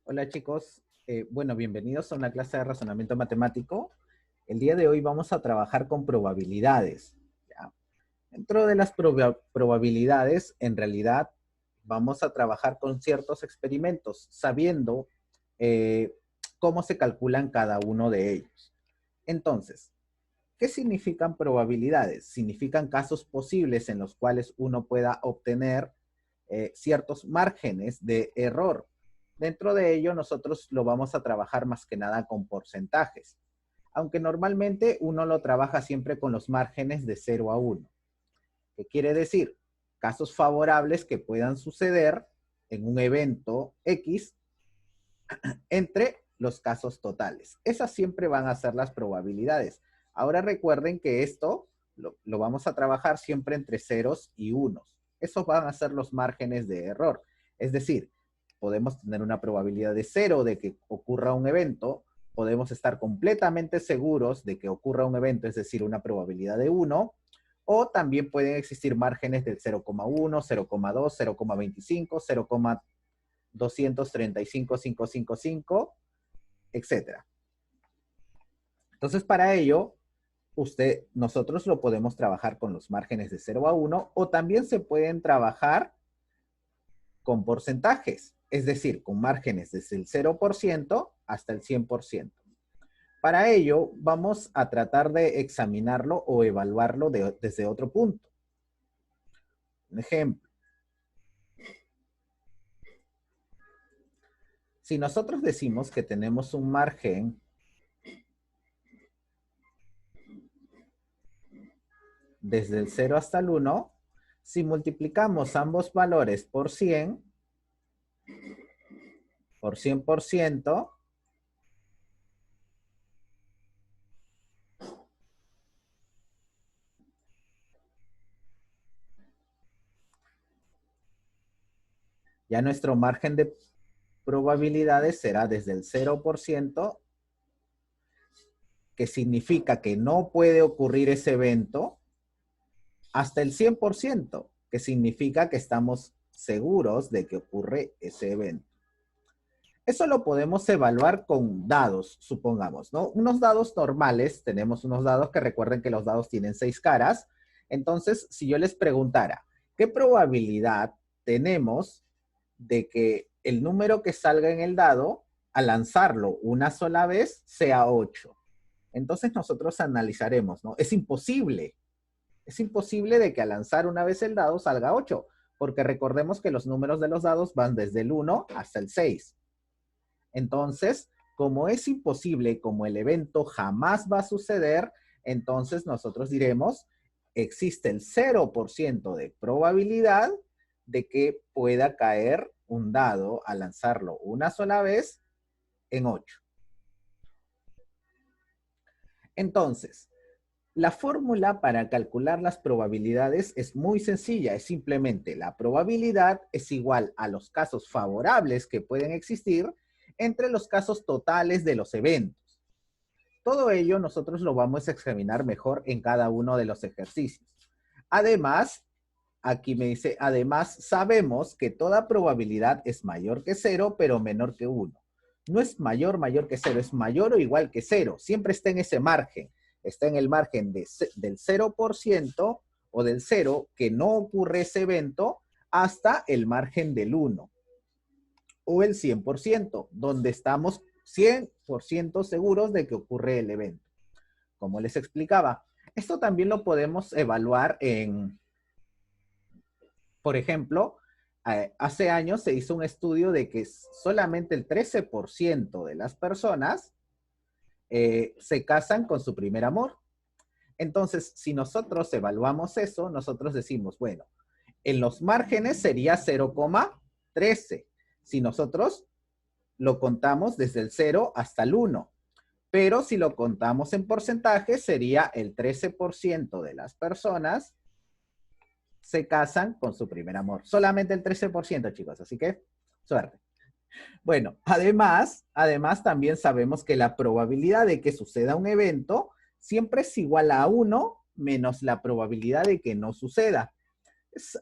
Hola chicos, bueno, bienvenidos a una clase de razonamiento matemático. El día de hoy vamos a trabajar con probabilidades. ¿Ya? Dentro de las probabilidades, en realidad, vamos a trabajar con ciertos experimentos, sabiendo eh, cómo se calculan cada uno de ellos. Entonces, ¿qué significan probabilidades? Significan casos posibles en los cuales uno pueda obtener ciertos márgenes de error. Dentro de ello, nosotros lo vamos a trabajar más que nada con porcentajes, aunque normalmente uno lo trabaja siempre con los márgenes de 0 a 1. ¿Qué quiere decir? Casos favorables que puedan suceder en un evento X entre los casos totales. Esas siempre van a ser las probabilidades. Ahora recuerden que esto lo vamos a trabajar siempre entre ceros y unos. Esos van a ser los márgenes de error. Es decir, podemos tener una probabilidad de 0 de que ocurra un evento, podemos estar completamente seguros de que ocurra un evento, es decir, una probabilidad de 1, o también pueden existir márgenes del 0,1, 0,2, 0,25, 0,235,555, etcétera. Entonces, para ello, nosotros lo podemos trabajar con los márgenes de 0 a 1 o también se pueden trabajar con porcentajes, es decir, con márgenes desde el 0% hasta el 100%. Para ello, vamos a tratar de examinarlo o evaluarlo desde otro punto. Un ejemplo. Si nosotros decimos que tenemos un margen desde el 0 hasta el 1, si multiplicamos ambos valores por 100, por 100%, ya nuestro margen de probabilidades será desde el 0%, que significa que no puede ocurrir ese evento, hasta el 100%, que significa que estamos seguros de que ocurre ese evento. Eso lo podemos evaluar con dados, supongamos, ¿no? Unos dados normales, tenemos unos dados que recuerden que los dados tienen 6 caras. Entonces, si yo les preguntara, ¿qué probabilidad tenemos de que el número que salga en el dado, al lanzarlo una sola vez, sea 8? Entonces nosotros analizaremos, ¿no? Es imposible de que al lanzar una vez el dado salga 8, porque recordemos que los números de los dados van desde el 1 hasta el 6. Entonces, como es imposible, como el evento jamás va a suceder, entonces nosotros diremos, existe el 0% de probabilidad de que pueda caer un dado al lanzarlo una sola vez en 8. Entonces, la fórmula para calcular las probabilidades es muy sencilla, es simplemente la probabilidad es igual a los casos favorables que pueden existir entre los casos totales de los eventos. Todo ello nosotros lo vamos a examinar mejor en cada uno de los ejercicios. Además, aquí me dice, además sabemos que toda probabilidad es mayor que 0, pero menor que 1. No es mayor que 0, es mayor o igual que 0. Siempre está en ese margen. Está en el margen del 0% o del 0 que no ocurre ese evento hasta el margen del 1 o el 100%, donde estamos 100% seguros de que ocurre el evento. Como les explicaba, esto también lo podemos evaluar en, por ejemplo, hace años se hizo un estudio de que solamente el 13% de las personas se casan con su primer amor. Entonces, si nosotros evaluamos eso, nosotros decimos, bueno, en los márgenes sería 0,13. Si nosotros lo contamos desde el 0 hasta el 1. Pero si lo contamos en porcentaje, sería el 13% de las personas se casan con su primer amor. Solamente el 13%, chicos. Así que, suerte. Bueno, además también sabemos que la probabilidad de que suceda un evento siempre es igual a 1 menos la probabilidad de que no suceda. Es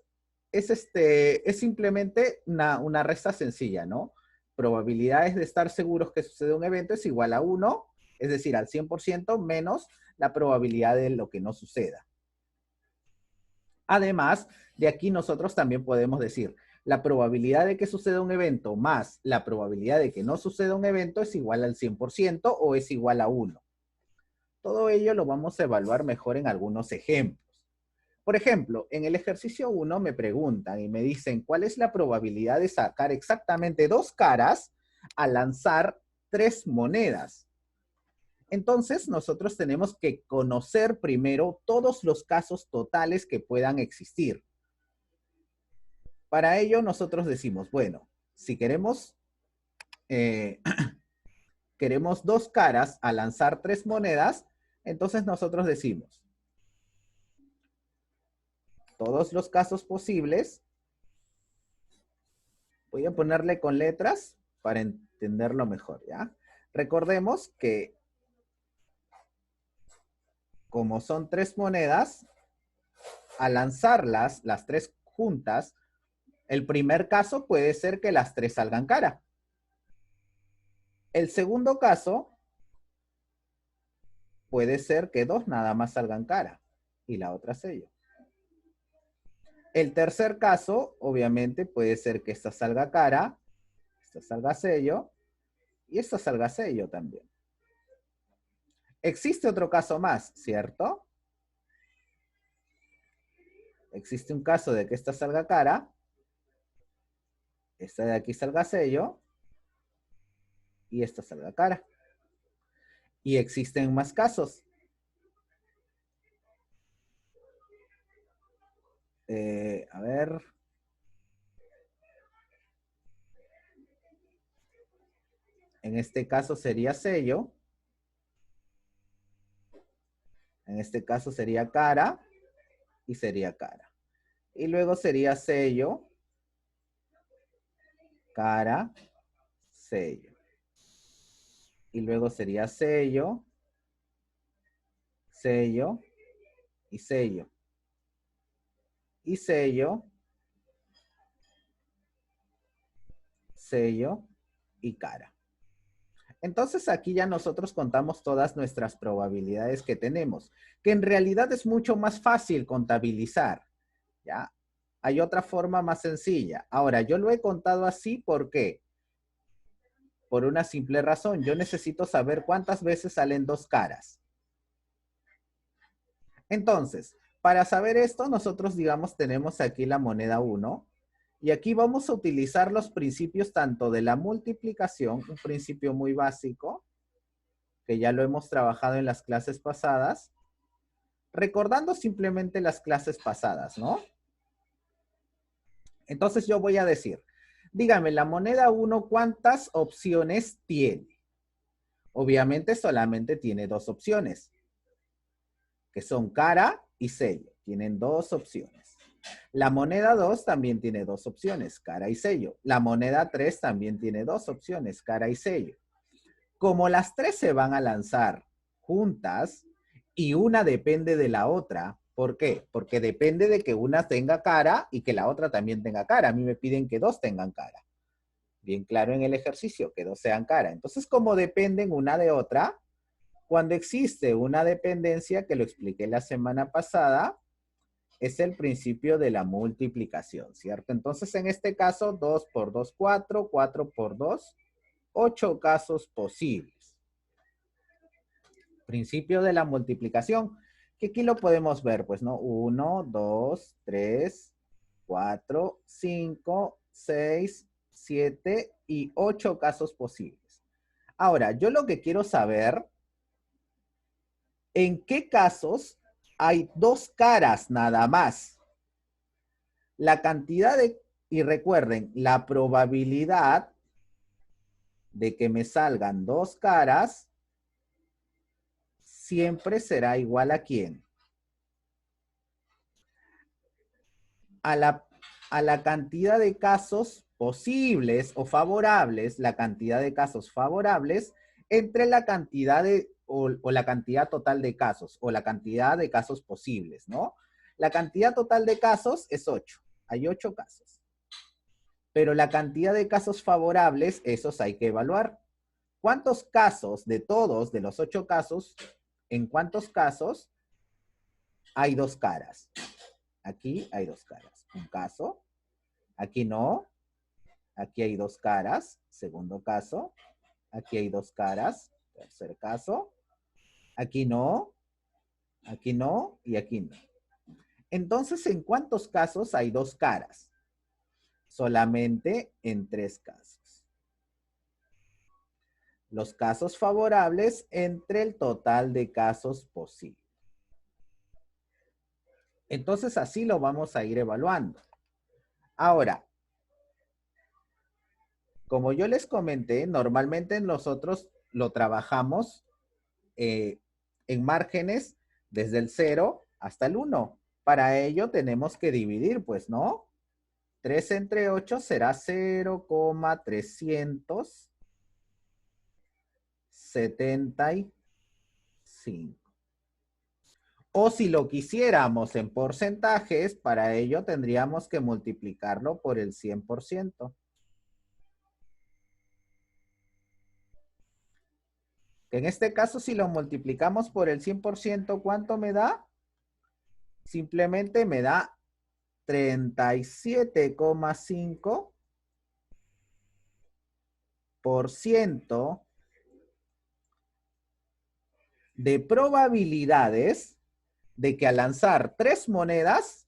simplemente una resta sencilla, ¿no? probabilidades de estar seguros que suceda un evento es igual a 1, es decir, al 100% menos la probabilidad de lo que no suceda. Además, de aquí nosotros también podemos decir, la probabilidad de que suceda un evento más la probabilidad de que no suceda un evento es igual al 100% o es igual a 1. Todo ello lo vamos a evaluar mejor en algunos ejemplos. Por ejemplo, en el ejercicio 1 me preguntan y me dicen cuál es la probabilidad de sacar exactamente 2 caras al lanzar 3 monedas. Entonces, nosotros tenemos que conocer primero todos los casos totales que puedan existir. Para ello, nosotros decimos, bueno, si queremos, queremos 2 caras al lanzar 3 monedas, entonces nosotros decimos, todos los casos posibles, voy a ponerle con letras para entenderlo mejor, ¿ya? Recordemos que como son 3 monedas, al lanzarlas, las 3 juntas, el primer caso puede ser que las 3 salgan cara. El segundo caso puede ser que 2 nada más salgan cara y la otra sello. El tercer caso, obviamente, puede ser que esta salga cara, esta salga sello y esta salga sello también. Existe otro caso más, ¿cierto? Existe un caso de que esta salga cara, esta de aquí salga sello y esta salga cara. Y existen más casos. A ver. En este caso sería sello. En este caso sería cara y sería cara. Y luego sería sello, cara, sello. Y luego sería sello, sello y sello. Y sello, sello y cara. Entonces aquí ya nosotros contamos todas nuestras probabilidades que tenemos, que en realidad es mucho más fácil contabilizar, ¿ya? Hay otra forma más sencilla. Ahora, yo lo he contado así, ¿por qué? Por una simple razón. Yo necesito saber cuántas veces salen 2 caras. Entonces, para saber esto, nosotros, digamos, tenemos aquí la moneda 1. Y aquí vamos a utilizar los principios tanto de la multiplicación, un principio muy básico, que ya lo hemos trabajado en las clases pasadas, recordando simplemente las clases pasadas, ¿no? Entonces yo voy a decir, dígame, la moneda 1, ¿cuántas opciones tiene? Obviamente solamente tiene 2 opciones, que son cara y sello. Tienen 2 opciones. La moneda 2 también tiene 2 opciones, cara y sello. La moneda 3 también tiene 2 opciones, cara y sello. Como las 3 se van a lanzar juntas y una depende de la otra, ¿por qué? Porque depende de que una tenga cara y que la otra también tenga cara. A mí me piden que 2 tengan cara. Bien claro en el ejercicio, que 2 sean cara. Entonces, como dependen una de otra, cuando existe una dependencia, que lo expliqué la semana pasada, es el principio de la multiplicación, ¿cierto? Entonces, en este caso, 2 por 2, 4, 4 por 2, 8 casos posibles. Principio de la multiplicación, que aquí lo podemos ver, pues, ¿no? 1, 2, 3, 4, 5, 6, 7 y 8 casos posibles. Ahora, yo lo que quiero saber, ¿en qué casos hay 2 caras nada más? La cantidad de, y recuerden, la probabilidad de que me salgan 2 caras siempre será igual a ¿quién? A la cantidad de casos posibles o favorables, la cantidad de casos favorables entre la cantidad de, o la cantidad total de casos, o la cantidad de casos posibles, ¿no? La cantidad total de casos es 8. Hay 8 casos. Pero la cantidad de casos favorables, esos hay que evaluar. ¿Cuántos casos de todos, de los 8 casos, en cuántos casos hay dos caras? Aquí hay dos caras. Un caso, aquí no, aquí hay dos caras, segundo caso, aquí hay dos caras, tercer caso, aquí no y aquí no. Entonces, ¿en cuántos casos hay dos caras? Solamente en 3 casos. Los casos favorables entre el total de casos posibles. Entonces, así lo vamos a ir evaluando. Ahora, como yo les comenté, normalmente nosotros lo trabajamos en márgenes desde el 0 hasta el 1. Para ello tenemos que dividir, pues, ¿no? 3 entre 8 será 0,375. O si lo quisiéramos en porcentajes, para ello tendríamos que multiplicarlo por el 100%. En este caso, si lo multiplicamos por el 100%, ¿cuánto me da? Simplemente me da 37,5% de probabilidades de que al lanzar 3 monedas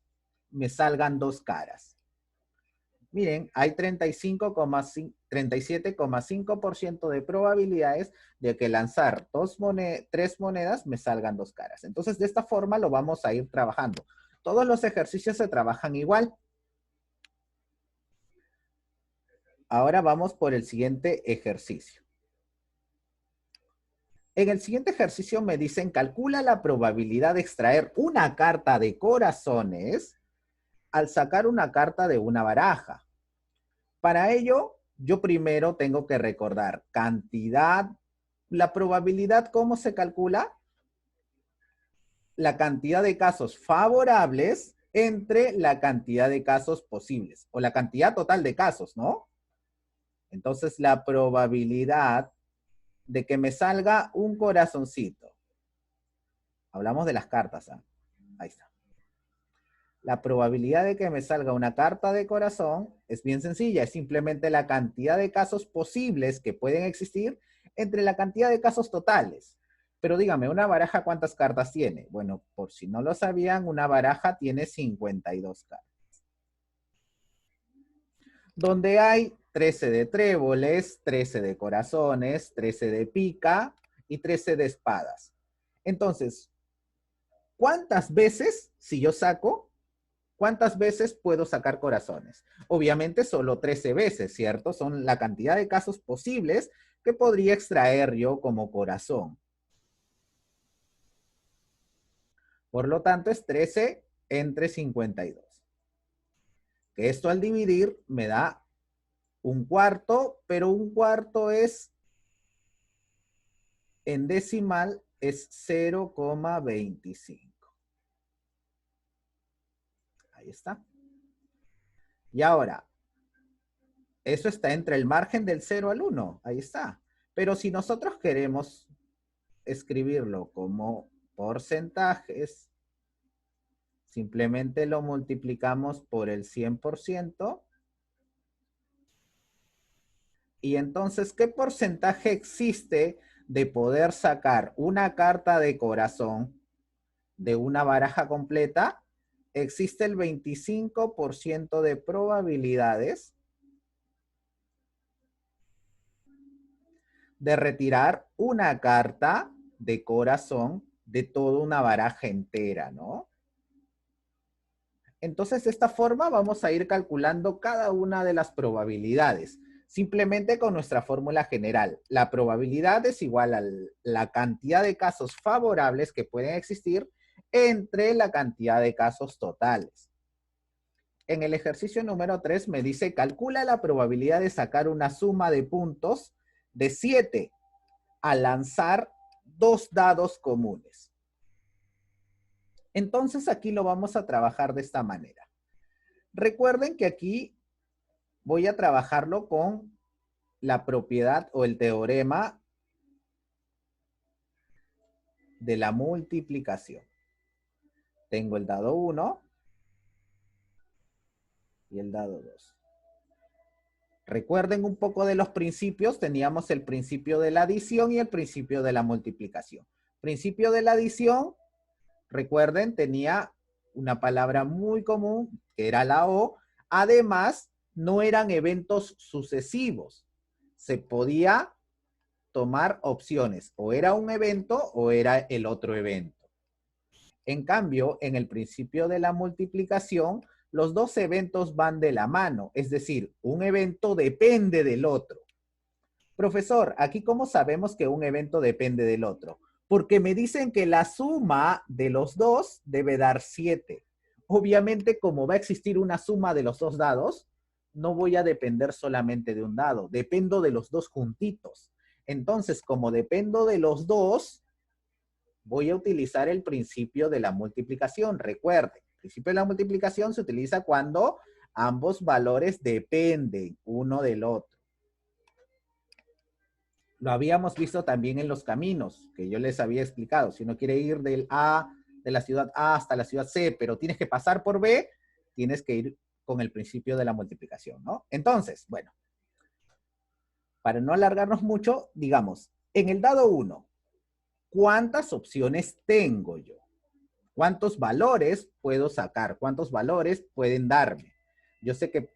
me salgan 2 caras. Miren, hay 37,5% de probabilidades de que lanzar 3 monedas me salgan 2 caras. Entonces, de esta forma lo vamos a ir trabajando. Todos los ejercicios se trabajan igual. Ahora vamos por el siguiente ejercicio. En el siguiente ejercicio me dicen, calcula la probabilidad de extraer una carta de corazones al sacar una carta de una baraja. Para ello, yo primero tengo que recordar cantidad, la probabilidad, ¿cómo se calcula? La cantidad de casos favorables entre la cantidad de casos posibles, o la cantidad total de casos, ¿no? Entonces, la probabilidad de que me salga un corazoncito. Hablamos de las cartas, ¿ah? Ahí está. La probabilidad de que me salga una carta de corazón es bien sencilla, es simplemente la cantidad de casos posibles que pueden existir entre la cantidad de casos totales. Pero dígame, ¿una baraja cuántas cartas tiene? Bueno, por si no lo sabían, una baraja tiene 52 cartas. Donde hay 13 de tréboles, 13 de corazones, 13 de pica y 13 de espadas. Entonces, ¿cuántas veces, si yo saco, cuántas veces puedo sacar corazones? Obviamente solo 13 veces, ¿cierto? Son la cantidad de casos posibles que podría extraer yo como corazón. Por lo tanto, es 13 entre 52. Que esto al dividir me da un cuarto, pero un cuarto es, en decimal, es 0,25. Ahí está. Y ahora, eso está entre el margen del 0 al 1. Ahí está. Pero si nosotros queremos escribirlo como porcentajes, simplemente lo multiplicamos por el 100%. Y entonces, ¿qué porcentaje existe de poder sacar una carta de corazón de una baraja completa? Existe el 25% de probabilidades de retirar una carta de corazón de toda una baraja entera, ¿no? Entonces, de esta forma vamos a ir calculando cada una de las probabilidades, simplemente con nuestra fórmula general. La probabilidad es igual a la cantidad de casos favorables que pueden existir entre la cantidad de casos totales. En el ejercicio número 3 me dice, calcula la probabilidad de sacar una suma de puntos de 7 al lanzar 2 dados comunes. Entonces aquí lo vamos a trabajar de esta manera. Recuerden que aquí voy a trabajarlo con la propiedad o el teorema de la multiplicación. Tengo el dado 1 y el dado 2. Recuerden un poco de los principios. Teníamos el principio de la adición y el principio de la multiplicación. Principio de la adición, recuerden, tenía una palabra muy común, que era la O. Además, no eran eventos sucesivos. Se podía tomar opciones. O era un evento o era el otro evento. En cambio, en el principio de la multiplicación, los dos eventos van de la mano. Es decir, un evento depende del otro. Profesor, ¿aquí cómo sabemos que un evento depende del otro? Porque me dicen que la suma de los dos debe dar 7. Obviamente, como va a existir una suma de los dos dados, no voy a depender solamente de un dado. Dependo de los dos juntitos. Entonces, como dependo de los dos, voy a utilizar el principio de la multiplicación. Recuerden, el principio de la multiplicación se utiliza cuando ambos valores dependen uno del otro. Lo habíamos visto también en los caminos, que yo les había explicado. Si uno quiere ir de la ciudad A hasta la ciudad C, pero tienes que pasar por B, tienes que ir con el principio de la multiplicación, ¿no? Entonces, bueno, para no alargarnos mucho, digamos, en el dado 1, ¿cuántas opciones tengo yo? ¿Cuántos valores puedo sacar? ¿Cuántos valores pueden darme? Yo sé que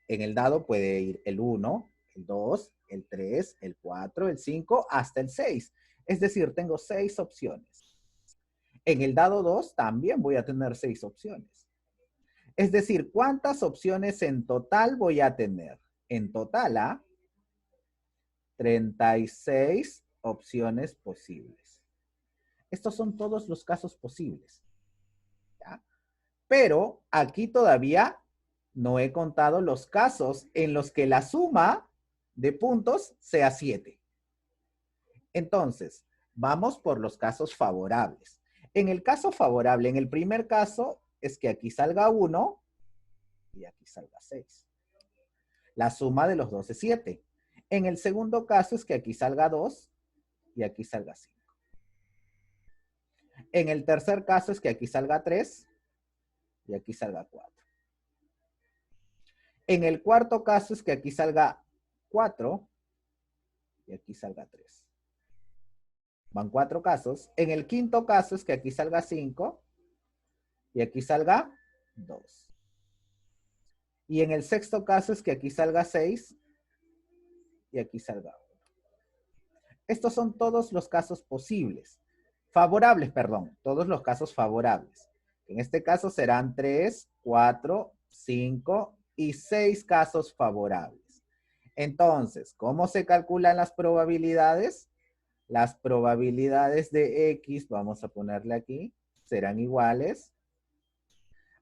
en el dado puede ir el 1, el 2, el 3, el 4, el 5, hasta el 6. Es decir, tengo 6 opciones. En el dado 2 también voy a tener 6 opciones. Es decir, ¿cuántas opciones en total voy a tener? En total, 36 opciones posibles. Estos son todos los casos posibles. ¿Ya? Pero aquí todavía no he contado los casos en los que la suma de puntos sea 7. Entonces, vamos por los casos favorables. En el caso favorable, en el primer caso, es que aquí salga 1 y aquí salga 6. La suma de los dos es 7. En el segundo caso es que aquí salga 2 y aquí salga 5. En el tercer caso es que aquí salga 3 y aquí salga 4. En el cuarto caso es que aquí salga 4 y aquí salga 3. Van 4 casos. En el quinto caso es que aquí salga 5 y aquí salga 2. Y en el sexto caso es que aquí salga 6 y aquí salga 1. Estos son todos los casos posibles. Favorables, perdón. Todos los casos favorables. En este caso serán 3, 4, 5 y 6 casos favorables. Entonces, ¿cómo se calculan las probabilidades? Las probabilidades de X, vamos a ponerle aquí, serán iguales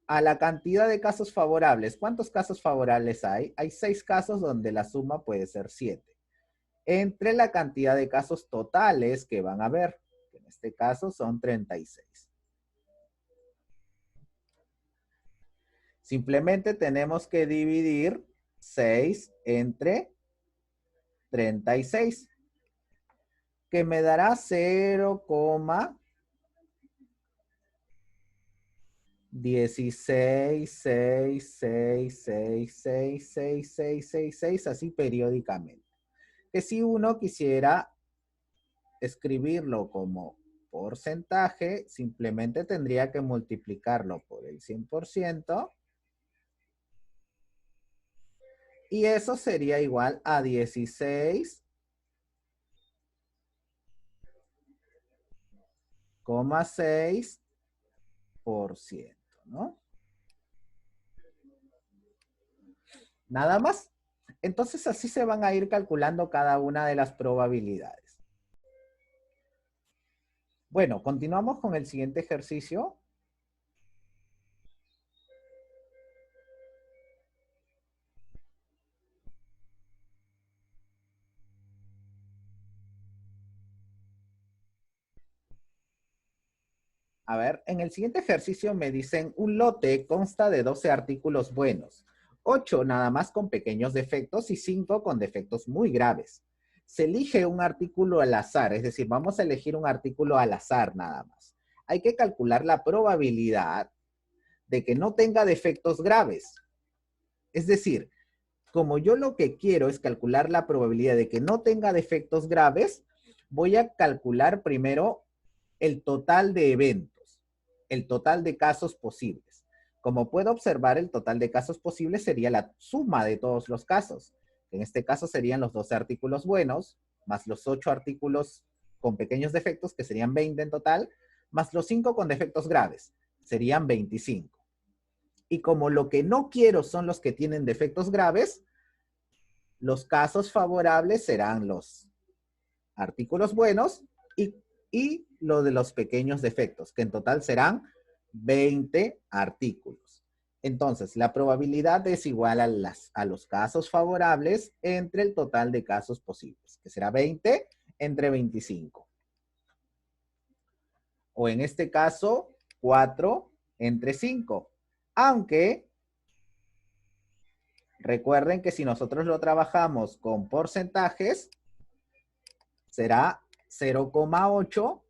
a la cantidad de casos favorables. ¿Cuántos casos favorables hay? Hay 6 casos donde la suma puede ser 7. Entre la cantidad de casos totales que van a haber, que en este caso son 36. Simplemente tenemos que dividir 6 entre 36, que me dará 0,1666666666, así periódicamente. Que si uno quisiera escribirlo como porcentaje, simplemente tendría que multiplicarlo por el 100%. Y eso sería igual a 16,6%, ¿no? Nada más. Entonces así se van a ir calculando cada una de las probabilidades. Bueno, continuamos con el siguiente ejercicio. A ver, en el siguiente ejercicio me dicen, un lote consta de 12 artículos buenos. 8 nada más con pequeños defectos y 5 con defectos muy graves. Se elige un artículo al azar, es decir, vamos a elegir un artículo al azar nada más. Hay que calcular la probabilidad de que no tenga defectos graves. Es decir, como yo lo que quiero es calcular la probabilidad de que no tenga defectos graves, voy a calcular primero el total de eventos, el total de casos posibles. Como puedo observar, el total de casos posibles sería la suma de todos los casos. En este caso serían los 12 artículos buenos, más los 8 artículos con pequeños defectos, que serían 20 en total, más los 5 con defectos graves, serían 25. Y como lo que no quiero son los que tienen defectos graves, los casos favorables serán los artículos buenos y lo de los pequeños defectos, que en total serán 20 artículos. Entonces, la probabilidad es igual a los casos favorables entre el total de casos posibles, que será 20 entre 25. O en este caso, 4 entre 5. Aunque, recuerden que si nosotros lo trabajamos con porcentajes, será 0,8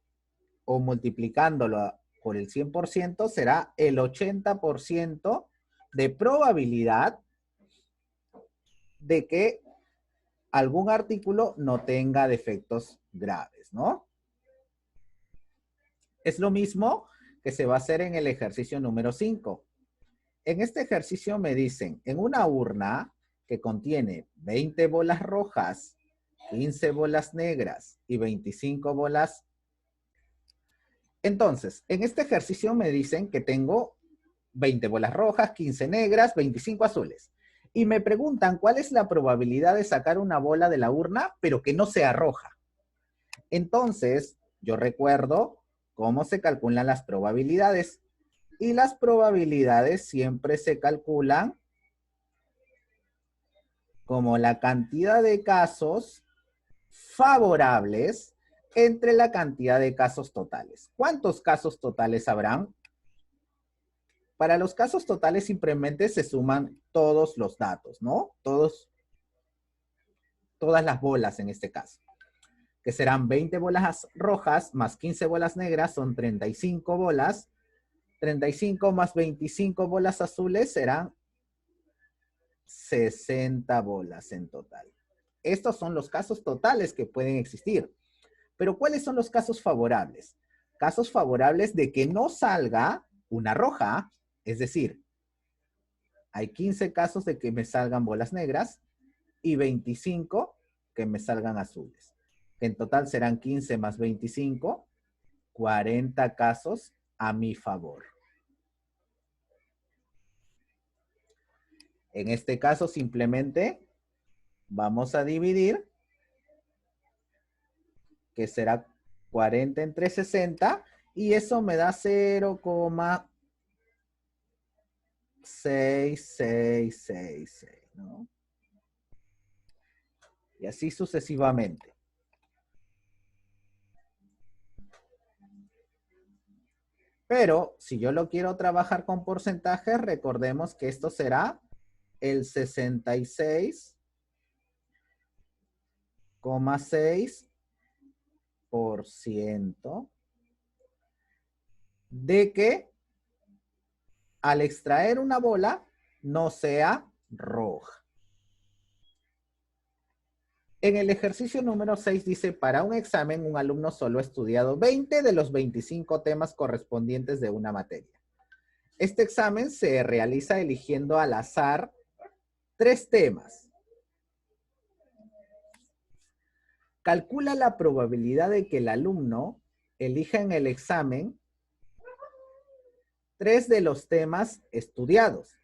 o multiplicándolo por el 100% será el 80% de probabilidad de que algún artículo no tenga defectos graves, ¿no? Es lo mismo que se va a hacer en el ejercicio número 5. En este ejercicio me dicen, en una urna que contiene 20 bolas rojas, 15 bolas negras y 25 bolas. Entonces, en este ejercicio me dicen que tengo 20 bolas rojas, 15 negras, 25 azules. Y me preguntan cuál es la probabilidad de sacar una bola de la urna, pero que no sea roja. Entonces, yo recuerdo cómo se calculan las probabilidades. Y las probabilidades siempre se calculan como la cantidad de casos favorables entre la cantidad de casos totales. ¿Cuántos casos totales habrán? Para los casos totales simplemente se suman todos los datos, ¿no? Todas las bolas en este caso, que serán 20 bolas rojas más 15 bolas negras, son 35 bolas. 35 más 25 bolas azules serán 60 bolas en total. Estos son los casos totales que pueden existir. Pero ¿cuáles son los casos favorables? Casos favorables de que no salga una roja, es decir, hay 15 casos de que me salgan bolas negras y 25 que me salgan azules. En total serán 15 más 25, 40 casos a mi favor. En este caso simplemente vamos a dividir, que será 40 entre 60, y eso me da 0,6666, ¿no? Y así sucesivamente. Pero si yo lo quiero trabajar con porcentajes, recordemos que esto será el 66,6% de que al extraer una bola no sea roja. En el ejercicio número 6 dice, para un examen un alumno solo ha estudiado 20 de los 25 temas correspondientes de una materia. Este examen se realiza eligiendo al azar 3 temas. Calcula la probabilidad de que el alumno elija en el examen 3 de los temas estudiados.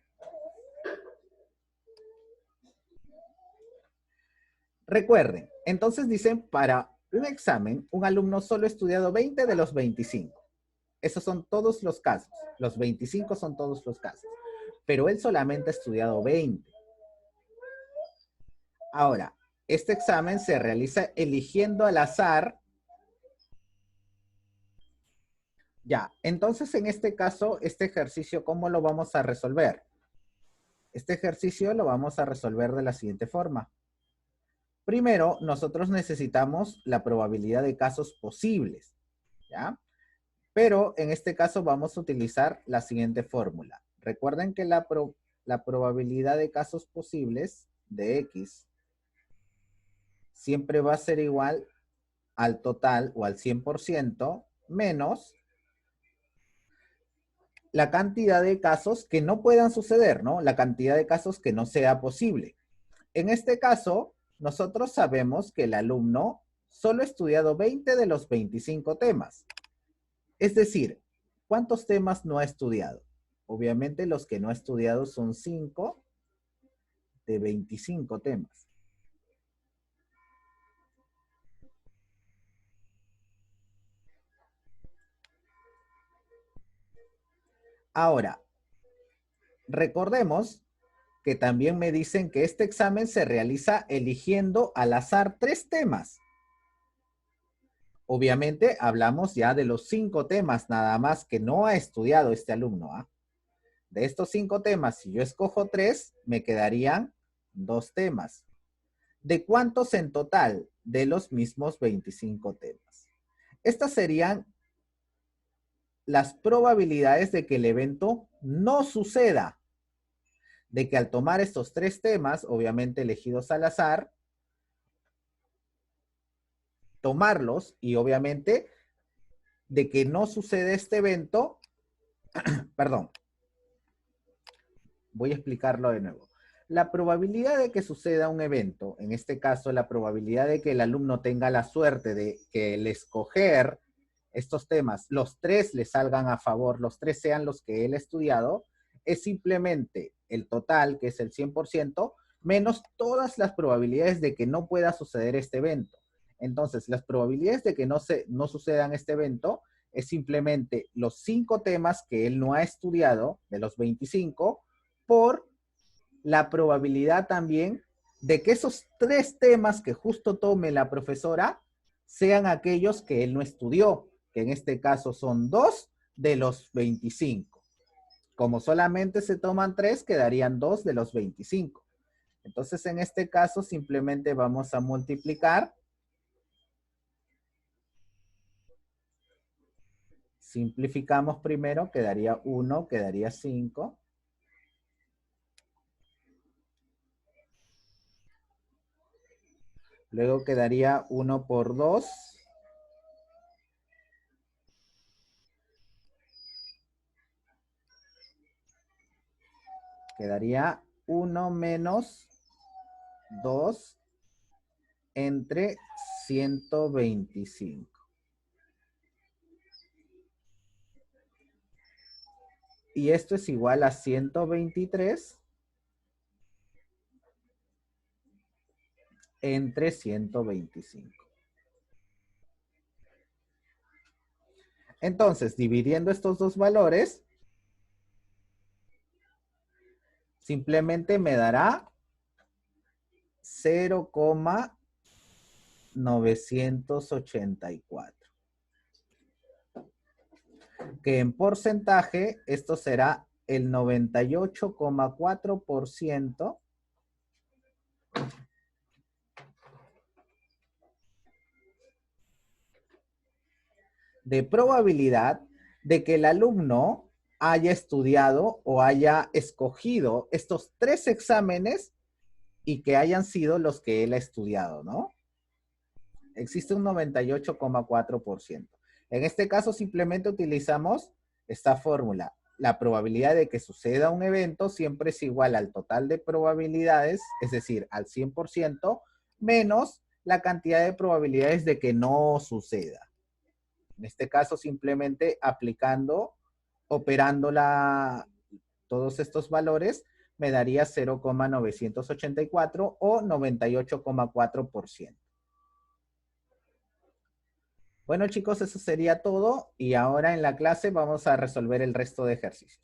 Recuerden, entonces dicen, para un examen, un alumno solo ha estudiado 20 de los 25. Esos son todos los casos. Los 25 son todos los casos. Pero él solamente ha estudiado 20. Ahora, este examen se realiza eligiendo al azar. Ya, entonces en este caso, este ejercicio, ¿cómo lo vamos a resolver? Este ejercicio lo vamos a resolver de la siguiente forma. Primero, nosotros necesitamos la probabilidad de casos posibles, ¿ya? Pero en este caso vamos a utilizar la siguiente fórmula. Recuerden que la probabilidad de casos posibles de X siempre va a ser igual al total o al 100% menos la cantidad de casos que no puedan suceder, ¿no? La cantidad de casos que no sea posible. En este caso, nosotros sabemos que el alumno solo ha estudiado 20 de los 25 temas. Es decir, ¿cuántos temas no ha estudiado? Obviamente los que no ha estudiado son 5 de 25 temas. Ahora, recordemos que también me dicen que este examen se realiza eligiendo al azar 3 temas. Obviamente hablamos ya de los 5 temas nada más que no ha estudiado este alumno, ¿ah? De estos 5 temas, si yo escojo 3, me quedarían 2 temas. ¿De cuántos en total? De los mismos 25 temas. Estas serían las probabilidades de que el evento no suceda. De que al tomar estos 3 temas, obviamente elegidos al azar, tomarlos y obviamente de que no sucede este evento, perdón, voy a explicarlo de nuevo. La probabilidad de que suceda un evento, en este caso la probabilidad de que el alumno tenga la suerte de que el escoger estos temas, los 3 le salgan a favor, los 3 sean los que él ha estudiado, es simplemente el total, que es el 100%, menos todas las probabilidades de que no pueda suceder este evento. Entonces, las probabilidades de que no sucedan este evento es simplemente los 5 temas que él no ha estudiado, de los 25, por la probabilidad también de que esos 3 temas que justo tome la profesora sean aquellos que él no estudió, que en este caso son 2 de los 25. Como solamente se toman 3, quedarían 2 de los 25. Entonces, en este caso, simplemente vamos a multiplicar. Simplificamos primero, quedaría 1, quedaría 5. Luego quedaría 1 por 2. Quedaría 1 menos 2 entre 125. Y esto es igual a 123 entre 125. Entonces, dividiendo estos dos valores, simplemente me dará 0,984. Que en porcentaje, esto será el 98,4% de probabilidad de que el alumno haya estudiado o haya escogido estos 3 exámenes y que hayan sido los que él ha estudiado, ¿no? Existe un 98,4%. En este caso simplemente utilizamos esta fórmula. La probabilidad de que suceda un evento siempre es igual al total de probabilidades, es decir, al 100%, menos la cantidad de probabilidades de que no suceda. En este caso, simplemente aplicando, operando todos estos valores, me daría 0,984 o 98,4%. Bueno, chicos, eso sería todo. Y ahora en la clase vamos a resolver el resto de ejercicios.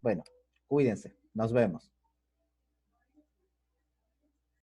Bueno, cuídense. Nos vemos.